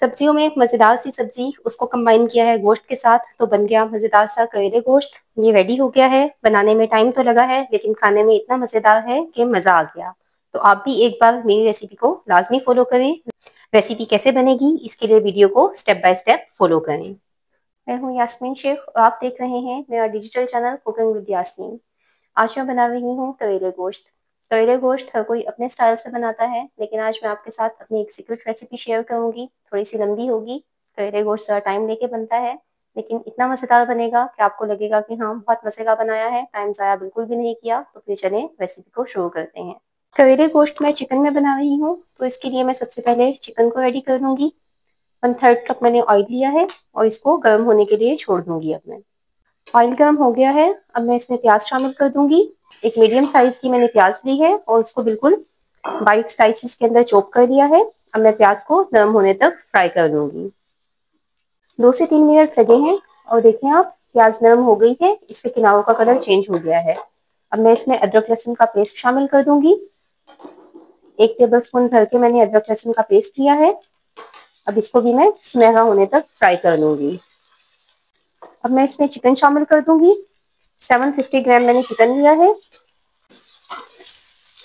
सब्जियों में मज़ेदार सी सब्जी उसको कंबाइन किया है गोश्त के साथ, तो बन गया मज़ेदार सा करेले गोश्त। ये रेडी हो गया है। बनाने में टाइम तो लगा है लेकिन खाने में इतना मज़ेदार है कि मज़ा आ गया। तो आप भी एक बार मेरी रेसिपी को लाजमी फॉलो करें। रेसिपी कैसे बनेगी इसके लिए वीडियो को स्टेप बाय स्टेप फॉलो करें। मैं हूँ यास्मीन शेख और आप देख रहे हैं मेरा digital channel cooking with Yasmin. आज मैं बना रही हूँ करेले गोश्त। करेले गोश्त हर कोई अपने स्टाइल से बनाता है, लेकिन आज मैं आपके साथ अपनी एक सीक्रेट रेसिपी शेयर करूँगी। थोड़ी सी लंबी होगी। करेले गोश्त ज़रा टाइम लेके बनता है, लेकिन इतना मज़ेदार बनेगा कि आपको लगेगा कि हाँ बहुत मज़े का बनाया है, टाइम ज़ाया बिल्कुल भी नहीं किया। तो फिर चलें रेसिपी को शुरू करते हैं। करेले गोश्त मैं चिकन में बना रही हूँ, तो इसके लिए मैं सबसे पहले चिकन को रेडी कर लूँगी। 1/3 कप मैंने ऑयल लिया है और इसको गर्म होने के लिए छोड़ दूंगी। अब मैं ऑयल गर्म हो गया है, अब मैं इसमें प्याज शामिल कर दूंगी। एक मीडियम साइज की मैंने प्याज ली है और उसको बिल्कुल बाइट स्लाइसिस के अंदर चॉप कर लिया है। अब मैं प्याज को नरम होने तक फ्राई कर दूंगी। 2 से 3 मिनट लगे हैं और देखें आप प्याज नरम हो गई है, इसके किनारों का कलर चेंज हो गया है। अब मैं इसमें अदरक लहसुन का पेस्ट शामिल कर दूंगी। 1 टेबल स्पून भर के मैंने अदरक लहसुन का पेस्ट लिया है। अब इसको भी मैं सुनहरा होने तक फ्राई कर लूंगी। अब मैं इसमें चिकन शामिल कर दूंगी। 750 ग्राम मैंने चिकन लिया है।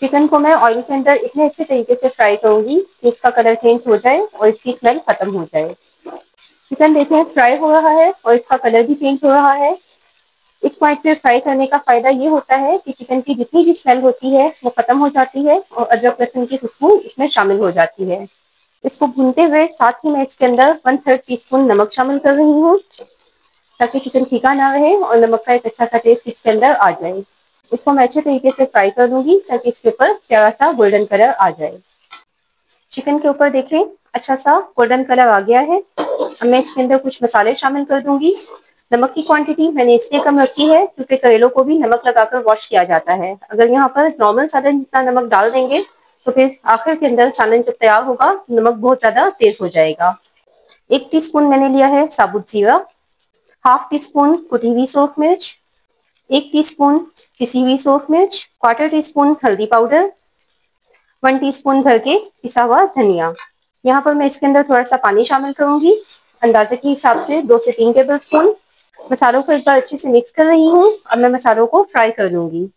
चिकन को मैं ऑयल के अंदर इतने अच्छे तरीके से फ्राई करूंगी कि इसका कलर चेंज हो जाए और इसकी स्मेल खत्म हो जाए। चिकन देखें फ्राई हो रहा है और इसका कलर भी चेंज हो रहा है। इस पॉइंट पे फ्राई करने का फायदा ये होता है कि चिकन की जितनी भी स्मेल होती है वो खत्म हो जाती है और अदरक लहसुन की खुशबू इसमें शामिल हो जाती है। इसको भूनते हुए साथ ही मैं इसके अंदर 1/3 टीस्पून नमक शामिल कर रही हूँ, ताकि चिकन फीका ना रहे और नमक का एक अच्छा सा टेस्ट इसके अंदर आ जाए। इसको मैं अच्छे तरीके से फ्राई कर दूंगी ताकि इसके ऊपर प्यारा सा गोल्डन कलर आ जाए। चिकन के ऊपर देखें अच्छा सा गोल्डन कलर आ गया है। अब मैं इसके अंदर कुछ मसाले शामिल कर दूंगी। नमक की क्वांटिटी मैंने इसलिए कम रखी है क्योंकि करेलों को भी नमक लगाकर वॉश किया जाता है। अगर यहाँ पर नॉर्मल सालन जितना नमक डाल देंगे तो फिर आखिर के अंदर सालन जब तैयार होगा नमक बहुत ज्यादा तेज हो जाएगा। 1 टीस्पून मैंने लिया है साबुत जीरा, 1/2 टीस्पून कुटी हुई सूख मिर्च, 1 टीस्पून पिसी हुई सूख मिर्च, 1/4 टीस्पून हल्दी पाउडर, 1 टीस्पून भर के पिसा हुआ धनिया। यहाँ पर मैं इसके अंदर थोड़ा सा पानी शामिल करूंगी, अंदाजे के हिसाब से 2 से 3 टेबल स्पून। मसालों को एक बार अच्छे से मिक्स कर रही हूँ। अब मैं मसालों को फ्राई कर लूंगी।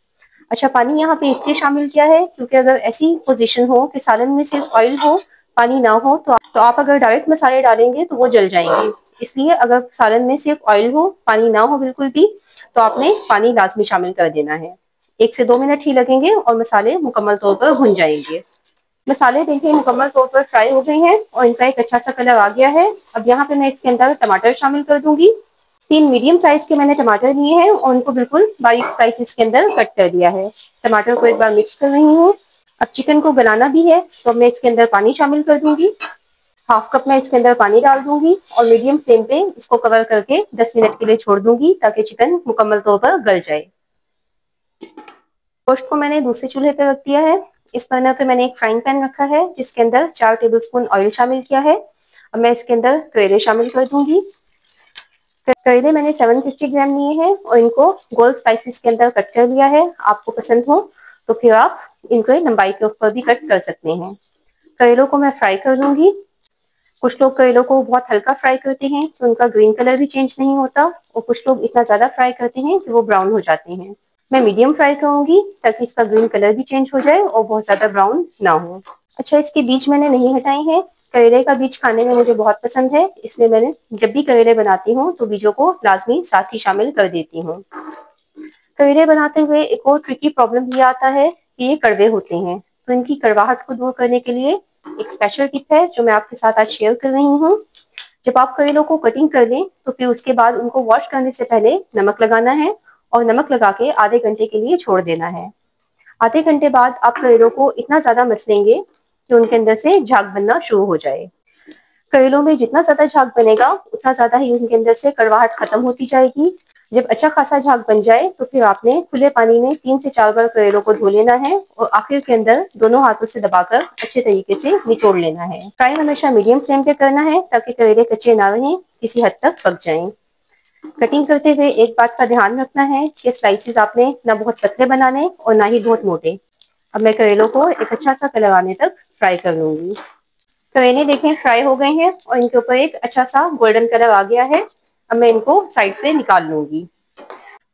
अच्छा, पानी यहाँ पे इसलिए शामिल किया है क्योंकि अगर ऐसी पोजीशन हो कि सालन में सिर्फ ऑयल हो, पानी ना हो, तो आप अगर डायरेक्ट मसाले डालेंगे तो वो जल जाएंगे। इसलिए अगर सालन में सिर्फ ऑयल हो, पानी ना हो बिल्कुल भी, तो आपने पानी लाजमी शामिल कर देना है। 1 से 2 मिनट ही लगेंगे और मसाले मुकम्मल तौर पर भुन जाएंगे। मसाले देखिए मुकम्मल तौर पर फ्राई हो गए हैं और इनका एक अच्छा सा कलर आ गया है। अब यहाँ पे मैं इसके अंदर टमाटर शामिल कर दूंगी। 3 मीडियम साइज के मैंने टमाटर लिए हैं और उनको बिल्कुल बारीक स्लाइसिस के अंदर कट कर दिया है। टमाटर को एक बार मिक्स कर रही हूँ। अब चिकन को गलाना भी है तो मैं इसके अंदर पानी शामिल कर दूंगी। 1/2 कप मैं इसके अंदर पानी डाल दूंगी और मीडियम फ्लेम पे इसको कवर करके 10 मिनट के लिए छोड़ दूंगी ताकि चिकन मुकम्मल तौर पर गल जाए। गोश्त को मैंने दूसरे चूल्हे पे रख दिया है। इस बर्नर पे मैंने एक फ्राइंग पैन रखा है जिसके अंदर 4 टेबलस्पून ऑयल शामिल किया है। अब मैं इसके अंदर करेले शामिल कर दूंगी। करेले मैंने 750 ग्राम लिए हैं और इनको गोल स्लाइसिस के अंदर कट कर लिया है। आपको पसंद हो तो फिर आप इनको लंबाई के ऊपर भी कट कर सकते हैं। करेलों को मैं फ्राई कर लूंगी। कुछ लोग करेलों को बहुत हल्का फ्राई करते हैं तो उनका ग्रीन कलर भी चेंज नहीं होता, और कुछ लोग इतना ज्यादा फ्राई करते हैं कि वो ब्राउन हो जाते हैं। मैं मीडियम फ्राई करूंगी ताकि इसका ग्रीन कलर भी चेंज हो जाए और बहुत ज्यादा ब्राउन ना हो। अच्छा, इसके बीज मैंने नहीं हटाए हैं। करेले का बीज खाने में मुझे बहुत पसंद है, इसलिए मैंने जब भी करेले बनाती हूँ तो बीजों को लाजमी साथ ही शामिल कर देती हूँ। करेले बनाते हुए एक और ट्रिकी प्रॉब्लम ये आता है कि ये कड़वे होते हैं, तो इनकी कड़वाहट को दूर करने के लिए एक स्पेशल टिप है जो मैं आपके साथ आज शेयर कर रही हूँ। जब आप करेलों को कटिंग कर लें तो फिर उसके बाद उनको वॉश करने से पहले नमक लगाना है और नमक लगा के आधे घंटे के लिए छोड़ देना है। आधे घंटे बाद आप करेलों को इतना ज्यादा मसलेंगे कि उनके अंदर से झाग बनना शुरू हो जाए। करेलों में जितना ज्यादा झाग बनेगा उतना ज्यादा ही उनके अंदर से कड़वाहट खत्म होती जाएगी। जब अच्छा खासा झाग बन जाए तो फिर आपने खुले पानी में 3 से 4 बार करेलों को धो लेना है और आखिर के अंदर दोनों हाथों से दबाकर अच्छे तरीके से निचोड़ लेना है। फ्राई हमेशा मीडियम फ्लेम पे करना है ताकि करेले कच्चे ना रहें, किसी हद तक पक जाएं। कटिंग करते हुए एक बात का ध्यान रखना है कि स्लाइसेस आपने ना बहुत पतले बनाने और ना ही बहुत मोटे। अब मैं करेलों को एक अच्छा सा कलर आने तक फ्राई कर लूंगी। करेले देखें फ्राई हो गए हैं और इनके ऊपर एक अच्छा सा गोल्डन कलर आ गया है। अब मैं इनको साइड पे निकाल लूंगी।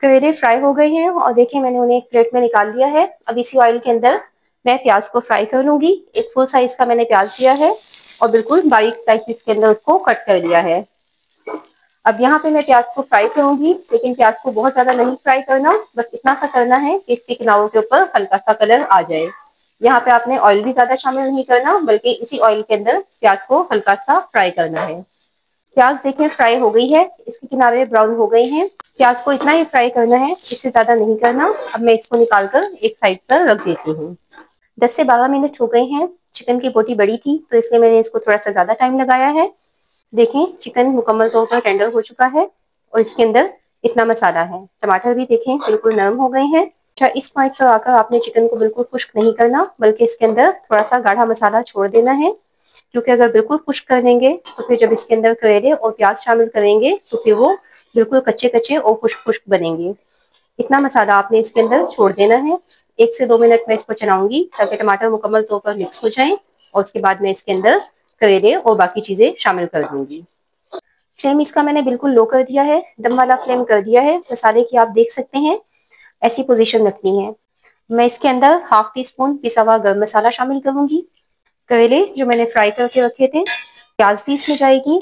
करेले फ्राई हो गए हैं और देखिए मैंने उन्हें एक प्लेट में निकाल लिया है। अब इसी ऑयल के अंदर मैं प्याज को फ्राई कर लूंगी। एक फुल साइज का मैंने प्याज लिया है और बिल्कुल बारीक स्लाइस के अंदर उसको कट कर लिया है। अब यहाँ पे मैं प्याज को फ्राई करूंगी, लेकिन प्याज को बहुत ज्यादा नहीं फ्राई करना, बस इतना सा करना है कि इसके किनारों के ऊपर हल्का सा कलर आ जाए। यहाँ पे आपने ऑयल भी ज्यादा शामिल नहीं करना, बल्कि इसी ऑयल के अंदर प्याज को हल्का सा फ्राई करना है। प्याज देखें फ्राई हो गई है, इसके किनारे ब्राउन हो गए हैं। प्याज को इतना ही फ्राई करना है, इससे ज्यादा नहीं करना। अब मैं इसको निकाल कर एक साइड पर रख देती हूँ। 10 से 12 मिनट हो गए हैं। चिकन की बोटी बड़ी थी तो इसलिए मैंने इसको थोड़ा सा ज्यादा टाइम लगाया है। देखें चिकन मुकम्मल तौर पर टेंडर हो चुका है और इसके अंदर इतना मसाला है। टमाटर भी देखें बिल्कुल नरम हो गए हैं। अच्छा, इस पॉइंट पर आकर आपने चिकन को बिल्कुल खुश्क नहीं करना, बल्कि इसके अंदर थोड़ा सा गाढ़ा मसाला छोड़ देना है, क्योंकि अगर बिल्कुल खुश्क कर देंगे तो फिर जब इसके अंदर करेले और प्याज शामिल करेंगे तो फिर वो बिल्कुल कच्चे कच्चे और खुश्क खुश्क बनेंगे। इतना मसाला आपने इसके अंदर छोड़ देना है। 1 से 2 मिनट में इसको चलाऊंगी ताकि टमाटर मुकम्मल तौर पर मिक्स हो जाए और उसके बाद मैं इसके अंदर करेले और बाकी चीजें शामिल कर दूंगी। फ्लेम इसका मैंने बिल्कुल लो कर दिया है, दम वाला फ्लेम कर दिया है। मसाले की आप देख सकते हैं ऐसी पोजीशन रखनी है। मैं इसके अंदर हाफ टी स्पून पिसा हुआ गरम मसाला शामिल करूंगी। करेले जो मैंने फ्राई करके रखे थे, प्याज भी इसमें जाएगी।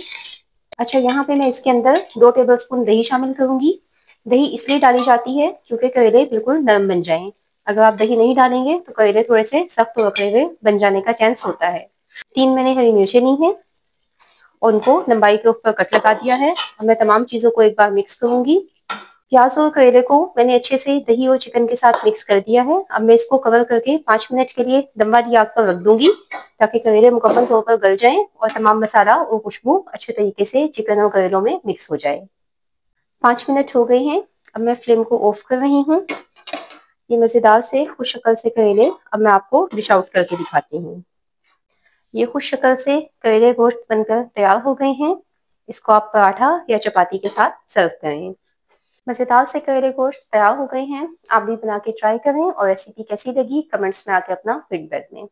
अच्छा, यहाँ पे मैं इसके अंदर 2 टेबलस्पून दही शामिल करूंगी। दही इसलिए डाली जाती है क्योंकि करेले बिल्कुल नरम बन जाएं। अगर आप दही नहीं डालेंगे तो करेले थोड़े से सख्त और करेले बन जाने का चांस होता है। 3 मैंने हरी मिर्चें ली हैं और उनको लंबाई के ऊपर कट लगा दिया है। अब मैं तमाम चीजों को एक बार मिक्स करूंगी। प्याज और करेले को मैंने अच्छे से दही और चिकन के साथ मिक्स कर दिया है। अब मैं इसको कवर करके 5 मिनट के लिए दम वाली आग पर रख दूंगी ताकि करेले मुकम्मल तौर पर गल जाएं और तमाम मसाला और खुशबू अच्छे तरीके से चिकन और करेलों में मिक्स हो जाए। 5 मिनट हो गए हैं। अब मैं फ्लेम को ऑफ कर रही हूँ। ये मजेदार से खुश शक्ल से करेले अब मैं आपको डिश आउट करके दिखाती हूँ। ये खुश शक्ल से करेले गोश्त बनकर तैयार हो गए हैं। इसको आप पराठा या चपाती के साथ सर्व करें। मजेदार से करेले गोश्त तैयार हो गए हैं। आप भी बना के ट्राई करें और रेसिपी कैसी लगी कमेंट्स में आके अपना फीडबैक दें।